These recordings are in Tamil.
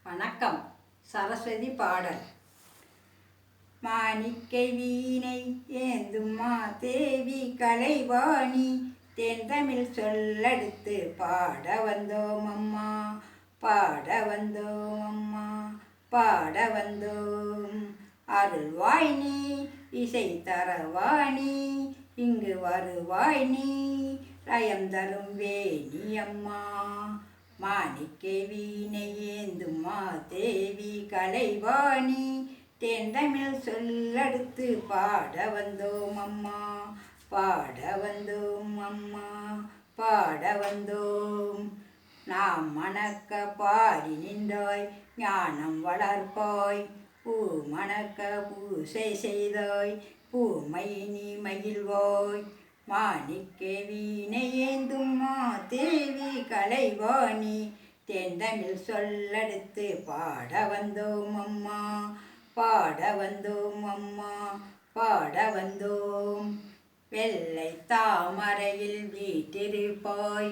வணக்கம். சரஸ்வதி பாடல். மாணிக்கை வீணை ஏந்தும்மா தேவி கலைவாணி தென்தமிழ் சொல்லெடுத்து பாட வந்தோம் அம்மா, பாட வந்தோம் அம்மா, பாட வந்தோம். அருள்வாய் நீ இசை தரவாணி, இங்கு வருவாய் நீ லயம் தரும் வேணி அம்மா. மாணிக்கை வீணை ஏந்தும்மா தேவி கலைவாணி தென்தமிழ் சொல்லெடுத்து பாட வந்தோம் அம்மா, பாட வந்தோம் அம்மா, பாட வந்தோம். நாம் மணக்க பாடி நின்றாய் ஞானம் வளர்ப்பாய், பூ மணக்க பூசை செய்தாய் பூமை நீ மகிழ்வாய். மாணிக்கை வீணை ஏந்தும்மா தேவி கலைவாணி தென்தமிழ் சொல்லெடுத்து பாட வந்தோம் அம்மா, பாட வந்தோம் அம்மா, பாட வந்தோம். வெள்ளை தாமரையில் வீற்றிருப்பாய்,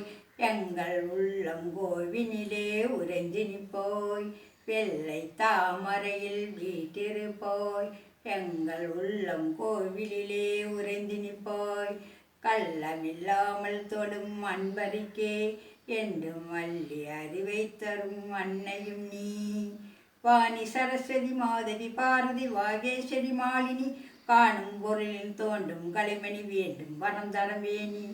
எங்கள் உள்ளம் கோவினிலே உறைந்து நிற்பாய். வெள்ளை தாமரையில் வீற்றிருப்பாய், எங்கள் உள்ளம் கோவிலிலே உறைந்து நிற்பாய். கள்ளமில்லாமல் தொடும் அன்பருக்கே என்றும் வள்ளி அறிவை தரும் அன்னையும் நீ. வாணி சரஸ்வதி மாதவி பாரதி வாகேஸ்வரி மாலினி, காணும் பொருளில் தோன்றும் கலைமணி வேண்டும் வனம் தரம் வேணி.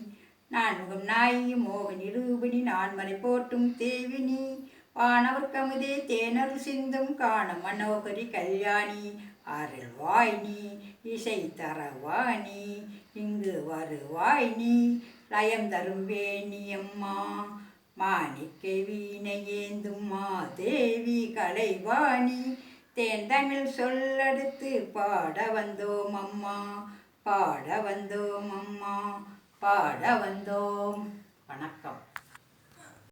நான்முகம் நாயகி மோகினி ரூபிணி நான்மறை போட்டும் தேவினி, வானவர் கமுதே தேனருள் சிந்தும் காண மனோகரி கல்யாணி. அருள்வாய் நீ இசை தரவாணி, இங்கு வருவாய் நீ லயம் தரும் வேணி அம்மா. மாணிக்கை வீணை ஏந்தும்மா தேவி கலைவாணி தென்தமிழ் சொல்லெடுத்து பாட வந்தோம் அம்மா, பாட வந்தோம் அம்மா, பாட வந்தோம். வணக்கம்.